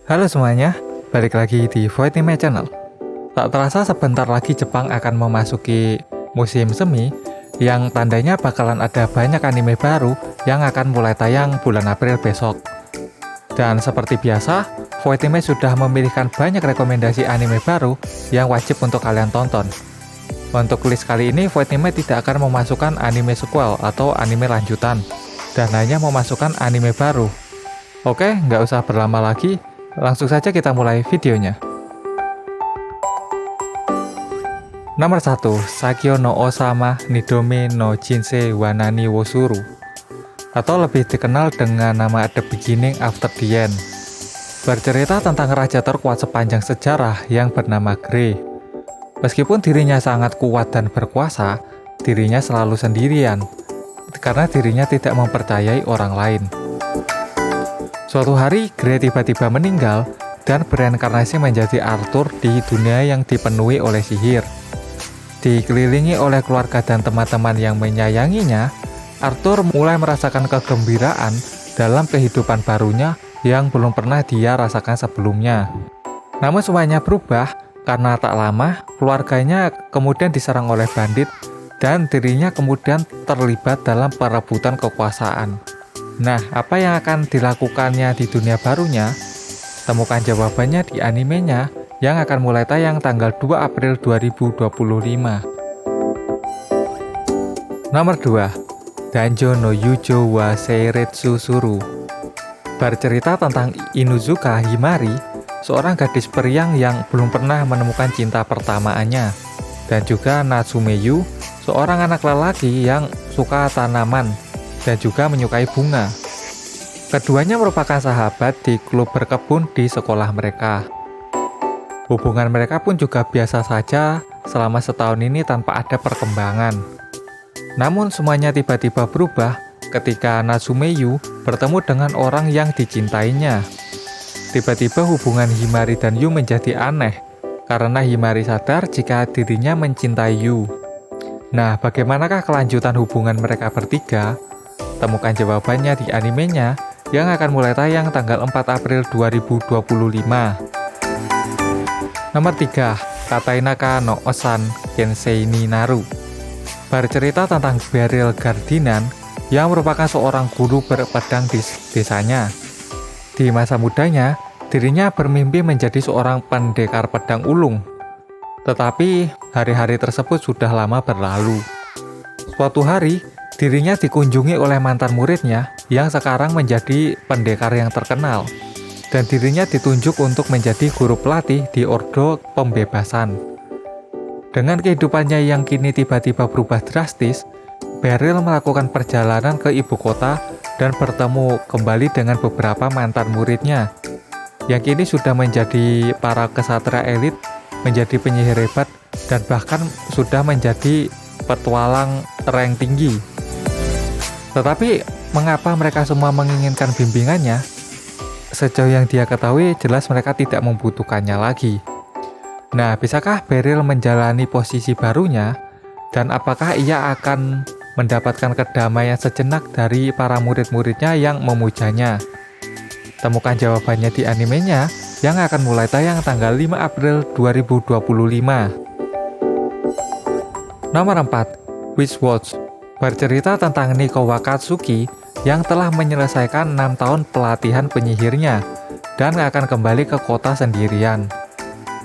Halo semuanya, balik lagi di Voidnime Channel. Tak terasa sebentar lagi Jepang akan memasuki musim semi yang tandanya bakalan ada banyak anime baru yang akan mulai tayang bulan April besok. Dan seperti biasa, Voidnime sudah memilihkan banyak rekomendasi anime baru yang wajib untuk kalian tonton. Untuk list kali ini, Voidnime tidak akan memasukkan anime sequel atau anime lanjutan, dan hanya memasukkan anime baru. Oke, nggak usah berlama lagi, langsung saja kita mulai videonya. Nomor 1. Sakyo no Osama Nidome no Jinsei wa Nani wo Suru, atau lebih dikenal dengan nama The Beginning After the End. Bercerita tentang raja terkuat sepanjang sejarah yang bernama Grey. Meskipun dirinya sangat kuat dan berkuasa, dirinya selalu sendirian, karena dirinya tidak mempercayai orang lain. Suatu hari, Grey tiba-tiba meninggal dan bereinkarnasi menjadi Arthur di dunia yang dipenuhi oleh sihir. Dikelilingi oleh keluarga dan teman-teman yang menyayanginya, Arthur mulai merasakan kegembiraan dalam kehidupan barunya yang belum pernah dia rasakan sebelumnya. Namun semuanya berubah karena tak lama keluarganya kemudian diserang oleh bandit dan dirinya kemudian terlibat dalam perebutan kekuasaan. Nah, apa yang akan dilakukannya di dunia barunya? Temukan jawabannya di animenya yang akan mulai tayang tanggal 2 April 2025. Nomor 2. Danjo no Yujo wa Seiretsu Suru. Bercerita tentang Inuzuka Himari, seorang gadis periang yang belum pernah menemukan cinta pertamaannya, dan juga Natsumeyu, seorang anak lelaki yang suka tanaman dan juga menyukai bunga. Keduanya merupakan sahabat di klub berkebun di sekolah mereka. Hubungan mereka pun juga biasa saja selama setahun ini tanpa ada perkembangan. Namun semuanya tiba-tiba berubah ketika Natsumeyu bertemu dengan orang yang dicintainya. Tiba-tiba hubungan Himari dan Yu menjadi aneh, karena Himari sadar jika dirinya mencintai Yu. Nah, bagaimanakah kelanjutan hubungan mereka bertiga? Temukan jawabannya di animenya yang akan mulai tayang tanggal 4 April 2025. Nomor 3. Katainaka no Osan Kensei ni Naru. Bercerita tentang Beryl Gardinan yang merupakan seorang guru berpedang di desanya. Di masa mudanya, dirinya bermimpi menjadi seorang pendekar pedang ulung. Tetapi hari-hari tersebut sudah lama berlalu. Suatu hari, dirinya dikunjungi oleh mantan muridnya yang sekarang menjadi pendekar yang terkenal, dan dirinya ditunjuk untuk menjadi guru pelatih di Ordo Pembebasan. Dengan kehidupannya yang kini tiba-tiba berubah drastis, Beryl melakukan perjalanan ke ibu kota dan bertemu kembali dengan beberapa mantan muridnya, yang kini sudah menjadi para kesatria elit, menjadi penyihir hebat, dan bahkan sudah menjadi petualang rank tinggi. Tetapi, mengapa mereka semua menginginkan bimbingannya? Sejauh yang dia ketahui, jelas mereka tidak membutuhkannya lagi. Nah, bisakah Beryl menjalani posisi barunya? Dan apakah ia akan mendapatkan kedamaian sejenak dari para murid-muridnya yang memujanya? Temukan jawabannya di animenya yang akan mulai tayang tanggal 5 April 2025. Nomor 4. Witchwatch. Bercerita tentang Nico Wakatsuki yang telah menyelesaikan 6 tahun pelatihan penyihirnya dan akan kembali ke kota sendirian.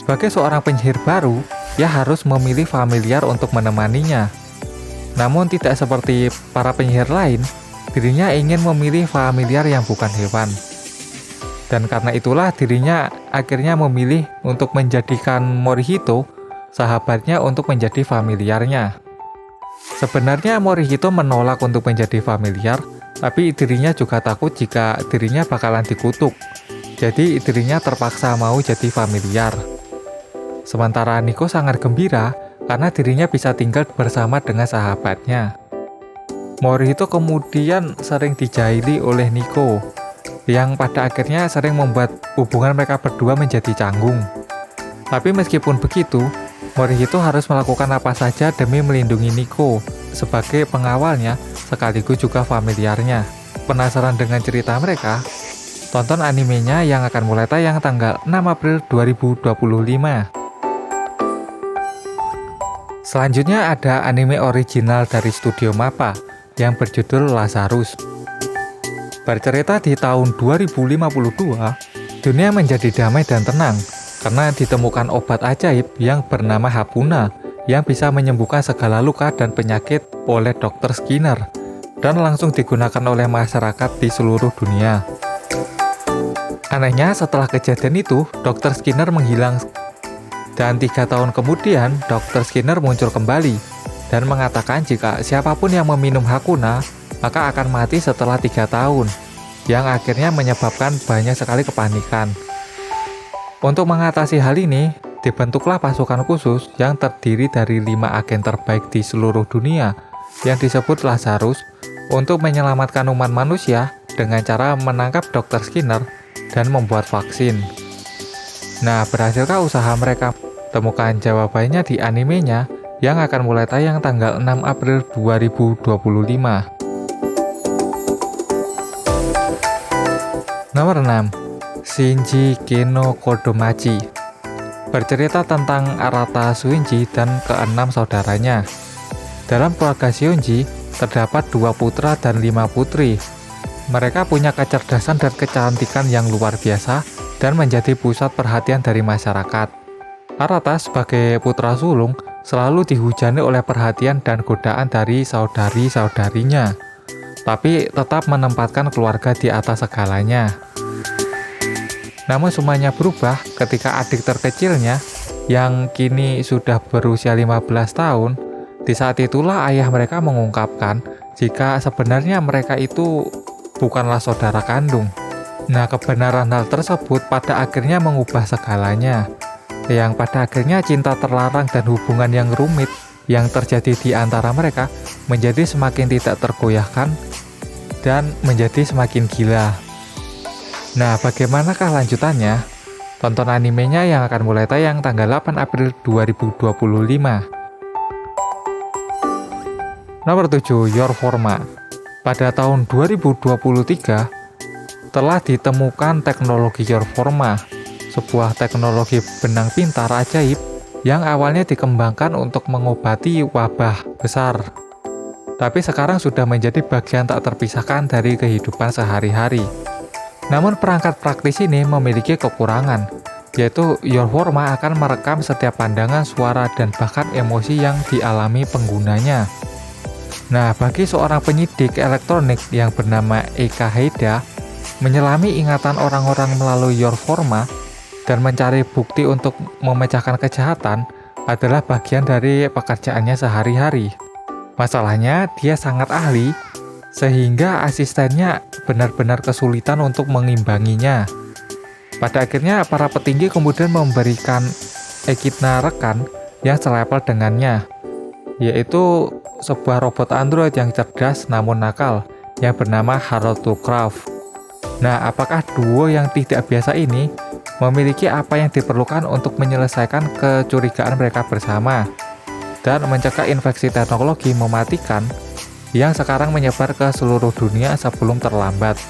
Sebagai seorang penyihir baru, ia harus memilih familiar untuk menemaninya. Namun tidak seperti para penyihir lain, dirinya ingin memilih familiar yang bukan hewan. Dan karena itulah dirinya akhirnya memilih untuk menjadikan Morihito, sahabatnya, untuk menjadi familiarnya. Sebenarnya Morihito menolak untuk menjadi familiar, tapi dirinya juga takut jika dirinya bakalan dikutuk. Jadi dirinya terpaksa mau jadi familiar. Sementara Nico sangat gembira karena dirinya bisa tinggal bersama dengan sahabatnya. Morihito kemudian sering dijahili oleh Nico, yang pada akhirnya sering membuat hubungan mereka berdua menjadi canggung. Tapi meskipun begitu, Morihito harus melakukan apa saja demi melindungi Nico sebagai pengawalnya sekaligus juga familiarnya. Penasaran dengan cerita mereka? Tonton animenya yang akan mulai tayang tanggal 6 April 2025. Selanjutnya ada anime original dari studio MAPPA yang berjudul Lazarus. Bercerita di tahun 2052, dunia menjadi damai dan tenang karena ditemukan obat ajaib yang bernama Hapuna yang bisa menyembuhkan segala luka dan penyakit oleh Dr. Skinner dan langsung digunakan oleh masyarakat di seluruh dunia. Anehnya, setelah kejadian itu, Dr. Skinner menghilang. Dan 3 tahun kemudian, Dr. Skinner muncul kembali dan mengatakan jika siapapun yang meminum Hakuna, maka akan mati setelah 3 tahun, yang akhirnya menyebabkan banyak sekali kepanikan. Untuk mengatasi hal ini, dibentuklah pasukan khusus yang terdiri dari 5 agen terbaik di seluruh dunia yang disebut Lazarus untuk menyelamatkan umat manusia dengan cara menangkap Dr. Skinner dan membuat vaksin. Nah, berhasilkah usaha mereka? Temukan jawabannya di animenya yang akan mulai tayang tanggal 6 April 2025. Nomor 6. Shinji Keno Kodomachi. Bercerita tentang Arata Shuinji dan ke-6 saudaranya. Dalam keluarga Shunji, terdapat 2 putra dan 5 putri. Mereka punya kecerdasan dan kecantikan yang luar biasa dan menjadi pusat perhatian dari masyarakat. Arata sebagai putra sulung selalu dihujani oleh perhatian dan godaan dari saudari-saudarinya, tapi tetap menempatkan keluarga di atas segalanya. Namun semuanya berubah ketika adik terkecilnya, yang kini sudah berusia 15 tahun, di saat itulah ayah mereka mengungkapkan jika sebenarnya mereka itu bukanlah saudara kandung. Nah, kebenaran hal tersebut pada akhirnya mengubah segalanya, yang pada akhirnya cinta terlarang dan hubungan yang rumit yang terjadi di antara mereka menjadi semakin tidak tergoyahkan dan menjadi semakin gila. Nah, bagaimanakah lanjutannya? Tonton animenya yang akan mulai tayang tanggal 8 April 2025. Nomor 7, Your Forma. Pada tahun 2023, telah ditemukan teknologi Your Forma, sebuah teknologi benang pintar ajaib yang awalnya dikembangkan untuk mengobati wabah besar. Tapi sekarang sudah menjadi bagian tak terpisahkan dari kehidupan sehari-hari. Namun perangkat praktis ini memiliki kekurangan, yaitu Your Forma akan merekam setiap pandangan, suara, dan bahkan emosi yang dialami penggunanya. Nah, bagi seorang penyidik elektronik yang bernama Eka Heida, menyelami ingatan orang-orang melalui Your Forma dan mencari bukti untuk memecahkan kejahatan adalah bagian dari pekerjaannya sehari-hari. Masalahnya, dia sangat ahli, sehingga asistennya benar-benar kesulitan untuk mengimbanginya. Pada akhirnya, para petinggi kemudian memberikan Echidna rekan yang selevel dengannya, yaitu sebuah robot android yang cerdas namun nakal, yang bernama Harold Craft. Nah, apakah duo yang tidak biasa ini memiliki apa yang diperlukan untuk menyelesaikan kecurigaan mereka bersama dan mencegah infeksi teknologi mematikan yang sekarang menyebar ke seluruh dunia sebelum terlambat?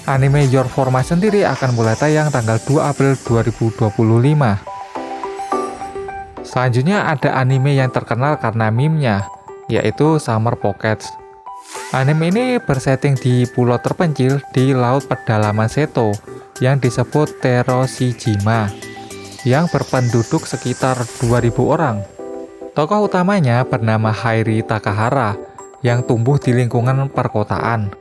Anime Your Forma sendiri akan mulai tayang tanggal 2 April 2025. Selanjutnya ada anime yang terkenal karena meme-nya, yaitu Summer Pockets. Anime ini bersetting di pulau terpencil di laut pedalaman Seto yang disebut Teroshijima, yang berpenduduk sekitar 2000 orang. Tokoh utamanya bernama Hairi Takahara yang tumbuh di lingkungan perkotaan.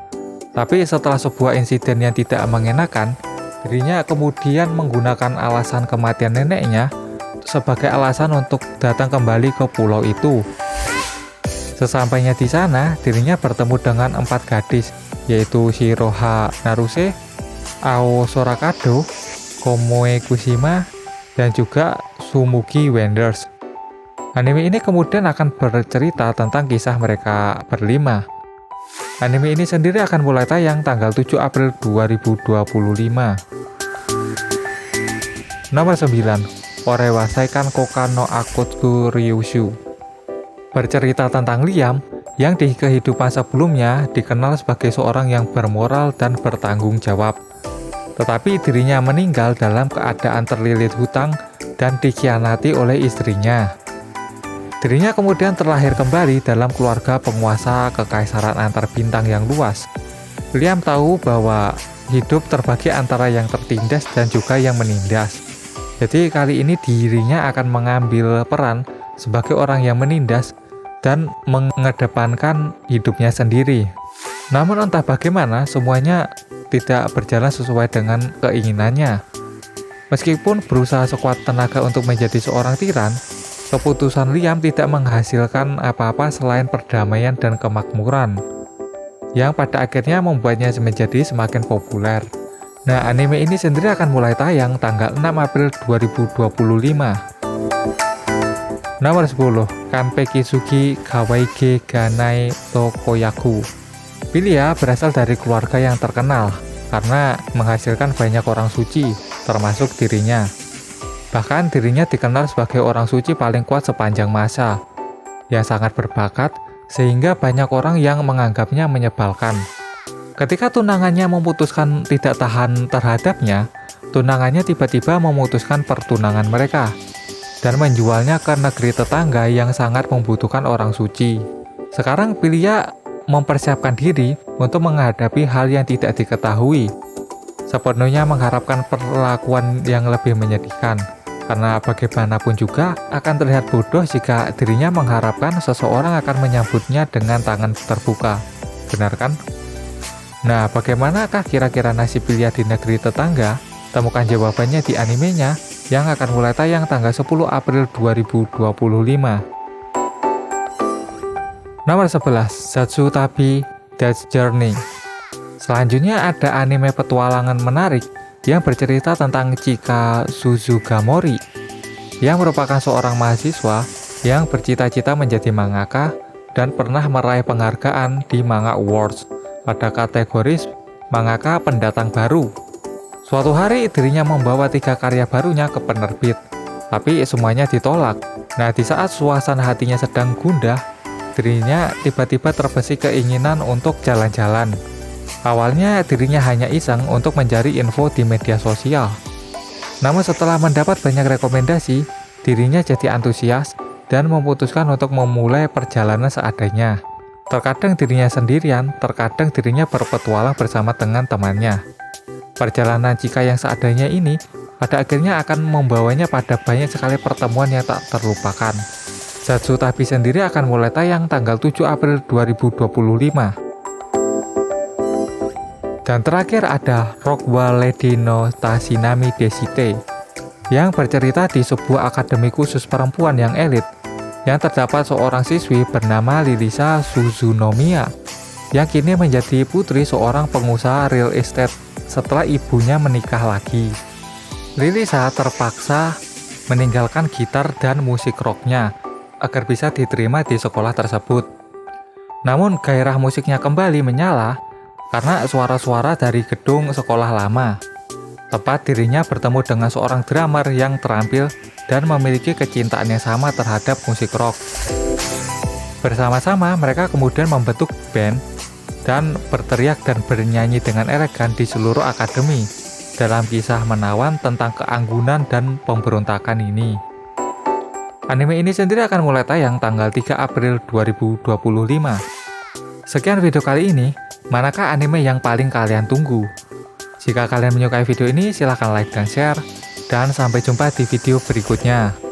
Tapi setelah sebuah insiden yang tidak mengenakan, dirinya kemudian menggunakan alasan kematian neneknya sebagai alasan untuk datang kembali ke pulau itu. Sesampainya di sana, dirinya bertemu dengan 4 gadis, yaitu Shiroha Naruse, Ao Sorakado, Komoe Kushima, dan juga Sumugi Wenders. Anime ini kemudian akan bercerita tentang kisah mereka berlima. Anime ini sendiri akan mulai tayang tanggal 7 April 2025. Nomor 9, Orewa Seikan Koka no Akutsu Ryushu. Bercerita tentang Liam yang di kehidupan sebelumnya dikenal sebagai seorang yang bermoral dan bertanggung jawab. tetapi dirinya meninggal dalam keadaan terlilit hutang dan dikhianati oleh istrinya. Dirinya kemudian terlahir kembali dalam keluarga penguasa kekaisaran antar bintang yang luas. William tahu bahwa hidup terbagi antara yang tertindas dan juga yang menindas. Jadi kali ini dirinya akan mengambil peran sebagai orang yang menindas dan mengedepankan hidupnya sendiri. Namun entah bagaimana semuanya tidak berjalan sesuai dengan keinginannya. Meskipun berusaha sekuat tenaga untuk menjadi seorang tiran, keputusan Liam tidak menghasilkan apa-apa selain perdamaian dan kemakmuran, yang pada akhirnya membuatnya menjadi semakin populer. Nah, anime ini sendiri akan mulai tayang tanggal 6 April 2025. Nomor 10, Kanpeki Kawaige Ganai Tokoyaku. Pilia berasal dari keluarga yang terkenal karena menghasilkan banyak orang suci, termasuk dirinya. Bahkan dirinya dikenal sebagai orang suci paling kuat sepanjang masa, yang sangat berbakat sehingga banyak orang yang menganggapnya menyebalkan. Ketika tunangannya memutuskan tidak tahan terhadapnya, tunangannya tiba-tiba memutuskan pertunangan mereka dan menjualnya ke negeri tetangga yang sangat membutuhkan orang suci. Sekarang Pilia mempersiapkan diri untuk menghadapi hal yang tidak diketahui, sepenuhnya mengharapkan perlakuan yang lebih menyedihkan, karena bagaimanapun juga akan terlihat bodoh jika dirinya mengharapkan seseorang akan menyambutnya dengan tangan terbuka. Benar kan? Nah, bagaimanakah kira-kira nasib Pilia di negeri tetangga? Temukan jawabannya di animenya yang akan mulai tayang tanggal 10 April 2025. Nomor 11, Satsutabi Death Journey. Selanjutnya ada anime petualangan menarik yang bercerita tentang Chika Suzugamori, yang merupakan seorang mahasiswa yang bercita-cita menjadi mangaka dan pernah meraih penghargaan di Manga Awards pada kategori mangaka pendatang baru. Suatu hari dirinya membawa 3 karya barunya ke penerbit, tapi semuanya ditolak. Nah, di saat suasana hatinya sedang gundah, dirinya tiba-tiba terbesit keinginan untuk jalan-jalan. Awalnya dirinya hanya iseng untuk mencari info di media sosial. Namun setelah mendapat banyak rekomendasi, dirinya jadi antusias dan memutuskan untuk memulai perjalanan seadanya. Terkadang dirinya sendirian, terkadang dirinya berpetualang bersama dengan temannya. Perjalanan Chika yang seadanya ini pada akhirnya akan membawanya pada banyak sekali pertemuan yang tak terlupakan. Satsutabi sendiri akan mulai tayang tanggal 7 April 2025. Dan terakhir ada Rockwa Lady no Tashinami Desite, yang bercerita di sebuah akademi khusus perempuan yang elit, yang terdapat seorang siswi bernama Lilisa Suzunomiya, yang kini menjadi putri seorang pengusaha real estate setelah ibunya menikah lagi. Lilisa terpaksa meninggalkan gitar dan musik rocknya agar bisa diterima di sekolah tersebut. Namun gairah musiknya kembali menyala karena suara-suara dari gedung sekolah lama. Tempat dirinya bertemu dengan seorang drummer yang terampil dan memiliki kecintaan yang sama terhadap musik rock. Bersama-sama mereka kemudian membentuk band dan berteriak dan bernyanyi dengan elegan di seluruh akademi dalam kisah menawan tentang keanggunan dan pemberontakan ini. Anime ini sendiri akan mulai tayang tanggal 3 April 2025. Sekian video kali ini, manakah anime yang paling kalian tunggu? Jika kalian menyukai video ini, silahkan like dan share, dan sampai jumpa di video berikutnya.